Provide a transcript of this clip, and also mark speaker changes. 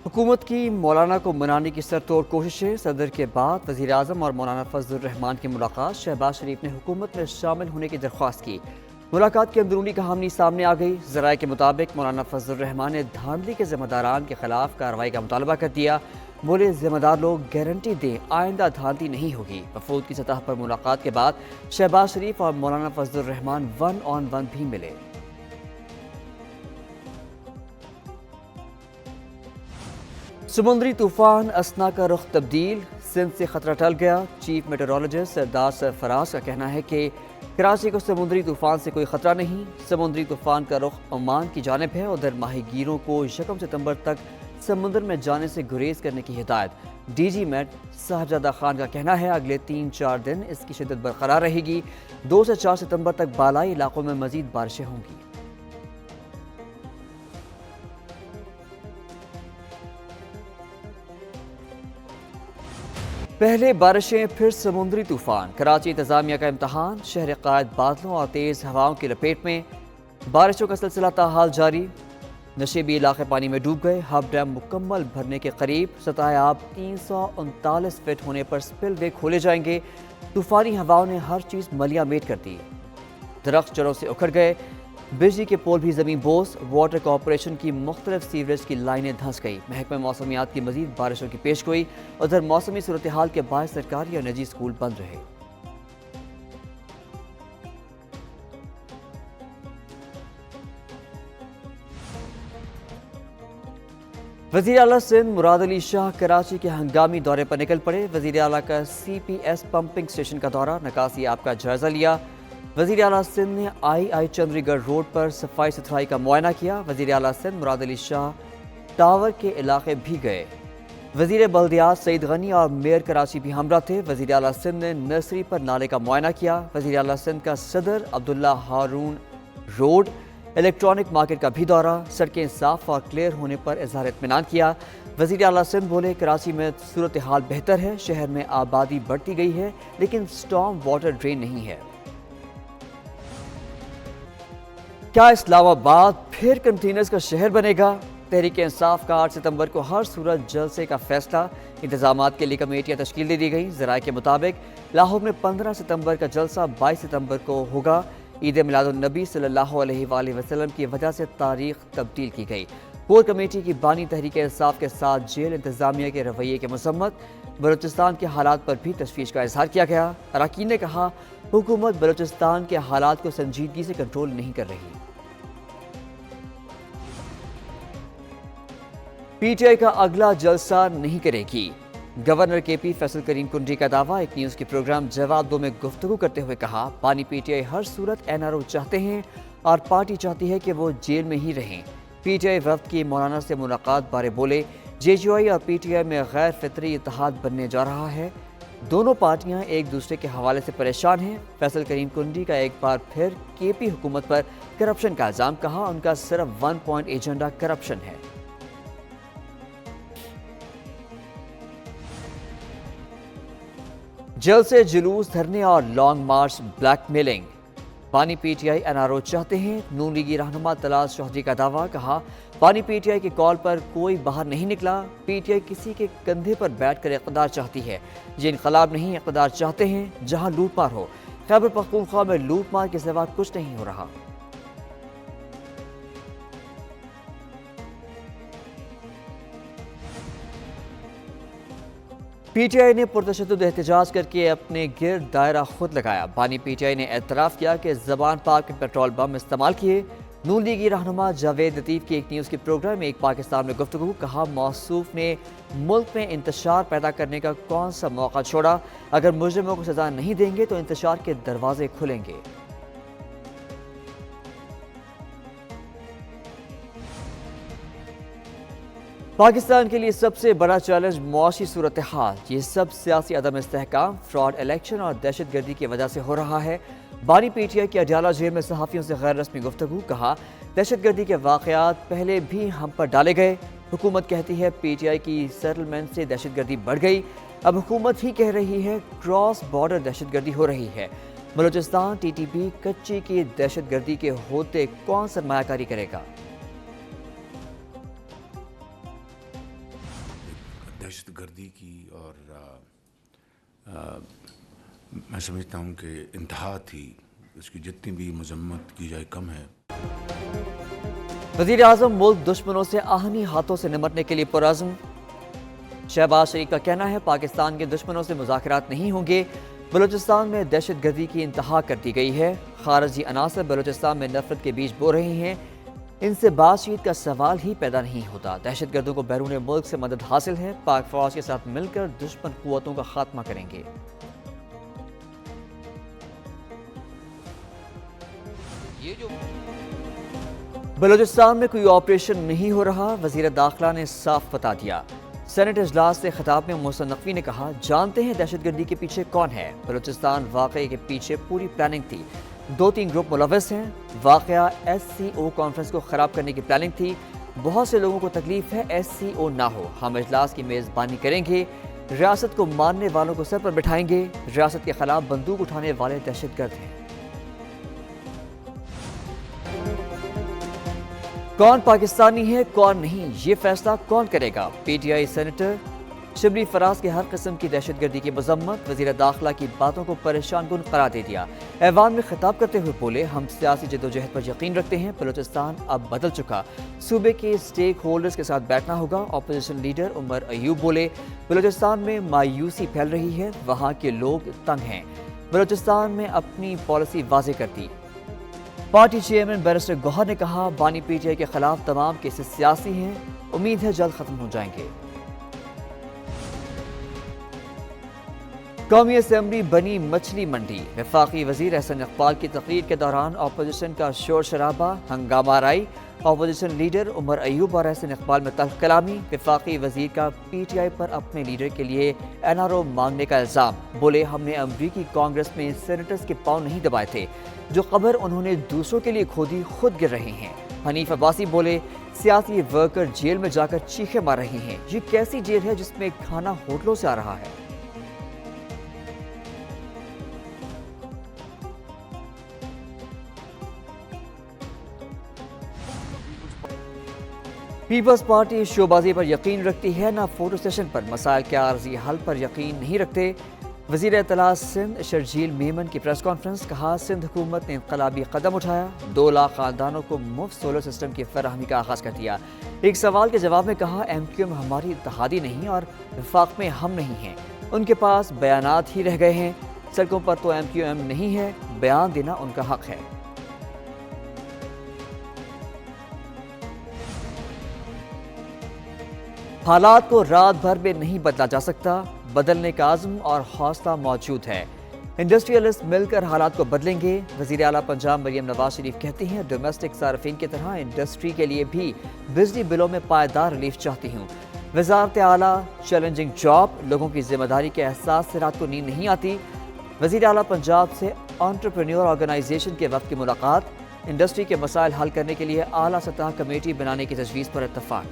Speaker 1: हुकूमत की मौलाना को मनाने की सरतोड़ कोशिशें। सदर के बाद वज़ीर आज़म और मौलाना फजलुर रहमान की मुलाकात। शहबाज शरीफ ने हुकूमत में शामिल होने की दरख्वास्त की। मुलाकात की अंदरूनी कहानी सामने आ गई। ज़राए के मुताबिक मौलाना फजलुर रहमान ने धांधली के ज़िम्मेदारान के खिलाफ कार्रवाई का मुतालबा कर दिया। बोले, ज़िम्मेदार लोग गारंटी दें आइंदा धांधली नहीं होगी। वफूद की सतह पर मुलाकात के बाद शहबाज शरीफ और मौलाना फजलुर रहमान 1-on-1 भी मिले। समुद्री तूफान असना का रुख तब्दील। सिंध से खतरा टल गया। चीफ मेट्रोलॉजिस्ट सरदार सरफराज का कहना है कि कराची को समुद्री तूफान से कोई खतरा नहीं। समुद्री तूफान का रुख ओमान की जानिब है। उधर माहीगीरों को 1 सितंबर तक समुद्र में जाने से गुरेज करने की हिदायत। डीजी मेट साहबजादा खान का कहना है अगले 3-4 दिन इसकी शिद्दत बरकरार रहेगी। 2 से 4 सितंबर तक बालाई इलाकों में मजीद बारिशें होंगी। पहले बारिशें फिर समुद्री तूफान। कराची इंतजामिया का इम्तहान। शहर कायद बादलों और तेज़ हवाओं की लपेट में। बारिशों का सिलसिला ताहाल जारी। नशेबी इलाके पानी में डूब गए। हब डैम मुकम्मल भरने के करीब। सतह आब 339 फीट होने पर स्पिल वे खोले जाएंगे। तूफानी हवाओं ने हर चीज़ मलिया मेट कर दी। दरख्त जड़ों से उखड़ गए। बिजली के पोल भी ज़मीन बोस। वाटर कॉरपोरेशन की मुख्तलिफ सीवरेज की लाइनें धंस गई। महकमा मौसमियात की मजीद बारिशों की पेश गोई। उधर मौसमी सूरत हाल के बायस सरकारी और निजी स्कूल बंद रहे। वज़ीर आला सिंध मुराद अली शाह कराची के हंगामी दौरे पर निकल पड़े। वज़ीर आला का CPS पंपिंग स्टेशन का दौरा, निकासी आप का जायजा लिया। वज़ीर आला सिंध ने आई चंद्रीगढ़ रोड पर सफाई सुथराई का मुआयना किया। वज़ीर आला सिंध मुराद अली शाह टावर के इलाके भी गए। वज़ीर बल्दियात सईद गनी और मेयर कराची भी हमरा थे। वज़ीर आला सिंध ने नर्सरी पर नाले का मुआयना किया। वज़ीर आला सिंध का सदर अब्दुल्ला हारून रोड इलेक्ट्रॉनिक मार्केट का भी दौरा। सड़कें साफ और क्लियर होने पर इजहार इत्मीनान किया। वज़ीर आला सिंध बोले, कराची में सूरत हाल बेहतर है। शहर में आबादी बढ़ती गई है लेकिन स्टॉर्म वाटर ड्रेन नहीं है। क्या इस्लामाबाद फिर कंटेनर्स का शहर बनेगा? तहरीक इंसाफ का 8 सितंबर को हर सूरत जलसे का फैसला। इंतजामात के लिए कमेटियां तश्कील दे दी गई। ज़राए के मुताबिक लाहौर में 15 सितंबर का जलसा 22 सितंबर को होगा। ईद मिलादुन्नबी सल्लल्लाहु अलैहि वसल्लम की वजह से तारीख तब्दील की गई। कोर कमेटी की बानी तहरीक इंसाफ के साथ जेल इंतजामिया के रवैये की मसम्मत। बलूचिस्तान के हालात पर भी तशवीश का इजहार किया गया। अरकान ने कहा, हुकूमत बलूचिस्तान के हालात को संजीदगी से कंट्रोल नहीं कर रही। PTI का अगला जलसा नहीं करेगी। गवर्नर KP फैसल करीम कुंडी का दावा। एक न्यूज़ के प्रोग्राम जवाब दो में गुफ्तगू करते हुए कहा, बानी PTI हर सूरत NRO चाहते हैं और पार्टी चाहती है कि वो जेल में ही रहें। PTI वफ्द की मौलाना से मुलाकात बारे बोले, JJI और PTI में गैर फितरी इत्तेहाद बनने जा रहा है। दोनों पार्टियां एक दूसरे के हवाले से परेशान हैं। फैसल करीम कुंडी का एक बार फिर KP हुकूमत पर करप्शन का इल्ज़ाम। कहा, उनका सिर्फ 1 पॉइंट एजेंडा करप्शन है। जल्द से जुलूस, धरने और लॉन्ग मार्च, ब्लैकमेलिंग। बानी PTI NRO चाहते हैं। नून लीगी रहनुमा तलाश चौधरी का दावा। कहा, बानी PTI के कॉल पर कोई बाहर नहीं निकला। PTI किसी के कंधे पर बैठकर इक़्तिदार चाहती है। ये इनकलाब नहीं, इक़्तिदार चाहते हैं जहां लूटमार हो। खैबर पख्तूनख्वा में लूटमार के सिवा कुछ नहीं हो रहा। PTI ने पुरतशद्दुद एहतजाज करके अपने गिर्द दायरा खुद लगाया। बानी PTI ने एतराफ़ किया कि ज़बान पाक में पेट्रोल बम इस्तेमाल किए। नून लीगी रहनुमा जावेद लतीफ़ की एक न्यूज़ के प्रोग्राम में एक पाकिस्तान में गुफ्तगू। कहा, मौसूफ ने मुल्क में इंतशार पैदा करने का कौन सा मौका छोड़ा? अगर मुजरिमों को सज़ा नहीं देंगे तो इंतशार के दरवाजे खुलेंगे। पाकिस्तान के लिए सबसे बड़ा चैलेंज मुआशी सूरत हाल। ये सब सियासी अदम इस्तेहकाम, फ्रॉड इलेक्शन और दहशत गर्दी की वजह से हो रहा है। बानी PTI की अडयाला जेल में सहाफ़ियों से गैर रस्मी गुफ्तगू। कहा, दहशत गर्दी के वाक़यात पहले भी हम पर डाले गए। हुकूमत कहती है PTI की सेटलमेंट से दहशत गर्दी बढ़ गई। अब हुकूमत ही कह रही है क्रॉस बॉर्डर दहशत गर्दी हो रही है। बलूचिस्तान TTP कच्ची की दहशत गर्दी के होते कौन सरमायाकारी करेगा?
Speaker 2: دہشت گردی کی اور میں سمجھتا ہوں کہ انتہا تھی، اس کی جتنی بھی مذمت کی جائے کم ہے۔
Speaker 1: وزیر اعظم ملک دشمنوں سے آہنی ہاتھوں سے نمٹنے کے لیے پرعزم۔ شہباز شریف کا کہنا ہے پاکستان کے دشمنوں سے مذاکرات نہیں ہوں گے، بلوچستان میں دہشت گردی کی انتہا کر دی گئی ہے، خارجی عناصر بلوچستان میں نفرت کے بیج بو رہے ہیں، ان سے بات چیت کا سوال ہی پیدا نہیں ہوتا، دہشت گردوں کو بیرون ملک سے مدد حاصل ہے، پاک فوج کے ساتھ مل کر دشمن قوتوں کا خاتمہ کریں گے۔ بلوچستان میں کوئی آپریشن نہیں ہو رہا، وزیر داخلہ نے صاف بتا دیا۔ سینٹ اجلاس سے خطاب میں محسن نقوی نے کہا جانتے ہیں دہشت گردی کے پیچھے کون ہے، بلوچستان واقعے کے پیچھے پوری پلاننگ تھی، 2-3 گروپ ملوث ہیں، واقعہ SCO کانفرنس کو خراب کرنے کی پلاننگ تھی، بہت سے لوگوں کو تکلیف ہے SCO نہ ہو، ہم اجلاس کی میزبانی کریں گے، ریاست کو ماننے والوں کو سر پر بٹھائیں گے، ریاست کے خلاف بندوق اٹھانے والے دہشت گرد ہیں۔ کون پاکستانی ہے کون نہیں، یہ فیصلہ کون کرے گا؟ PTI سینیٹر شبلی فراز کے ہر قسم کی دہشت گردی کی مذمت، وزیر داخلہ کی باتوں کو پریشان کن قرار دے دیا۔ ایوان میں خطاب کرتے ہوئے بولے ہم سیاسی جدوجہد پر یقین رکھتے ہیں، بلوچستان اب بدل چکا، صوبے کے سٹیک ہولڈرز کے ساتھ بیٹھنا ہوگا۔ اپوزیشن لیڈر عمر ایوب بولے بلوچستان میں مایوسی پھیل رہی ہے، وہاں کے لوگ تنگ ہیں، بلوچستان میں اپنی پالیسی واضح کر دی۔ پارٹی چیئرمین بیرسٹر گوہر نے کہا بانی PTI کے خلاف تمام کیسز سیاسی ہیں، امید ہے جلد ختم ہو جائیں گے۔ قومی اسمبلی بنی مچھلی منڈی، وفاقی وزیر احسن اقبال کی تقریر کے دوران اپوزیشن کا شور شرابہ، ہنگامہ آرائی، اپوزیشن لیڈر عمر ایوب اور احسن اقبال میں تلخ کلامی، وفاقی وزیر کا PTI پر اپنے لیڈر کے لیے NRO مانگنے کا الزام، بولے ہم نے امریکی کانگریس میں سینیٹرز کے پاؤں نہیں دبائے تھے، جو قبر انہوں نے دوسروں کے لیے کھودی خود گر رہے ہیں۔ حنیف عباسی بولے سیاسی ورکر جیل میں جا کر چیخے مار رہے ہیں، یہ کیسی جیل ہے جس میں کھانا ہوٹلوں سے آ رہا ہے؟ پیپلز پارٹی شوبازی پر یقین رکھتی ہے، نہ فوٹو سیشن پر، مسائل کے عارضی حل پر یقین نہیں رکھتے۔ وزیر اطلاع سندھ شرجیل میمن کی پریس کانفرنس، کہا سندھ حکومت نے انقلابی قدم اٹھایا، 2 لاکھ خاندانوں کو مفت سولر سسٹم کی فراہمی کا آغاز کر دیا۔ ایک سوال کے جواب میں کہا MQM ہماری اتحادی نہیں اور وفاق میں ہم نہیں ہیں، ان کے پاس بیانات ہی رہ گئے ہیں، سڑکوں پر تو MQM نہیں ہے، بیان دینا ان کا حق ہے۔ حالات کو رات بھر میں نہیں بدلا جا سکتا، بدلنے کا عزم اور حوصلہ موجود ہے، انڈسٹریلسٹ مل کر حالات کو بدلیں گے۔ وزیر اعلیٰ پنجاب مریم نواز شریف کہتی ہیں ڈومیسٹک صارفین کی طرح انڈسٹری کے لیے بھی بجلی بلوں میں پائیدار ریلیف چاہتی ہوں۔ وزارت اعلیٰ چیلنجنگ جاب، لوگوں کی ذمہ داری کے احساس سے رات کو نیند نہیں آتی۔ وزیر اعلیٰ پنجاب سے انٹرپرینیور آرگنائزیشن کے وفد کی ملاقات، انڈسٹری کے مسائل حل کرنے کے لیے اعلیٰ سطح کمیٹی بنانے کی تجویز پر اتفاق۔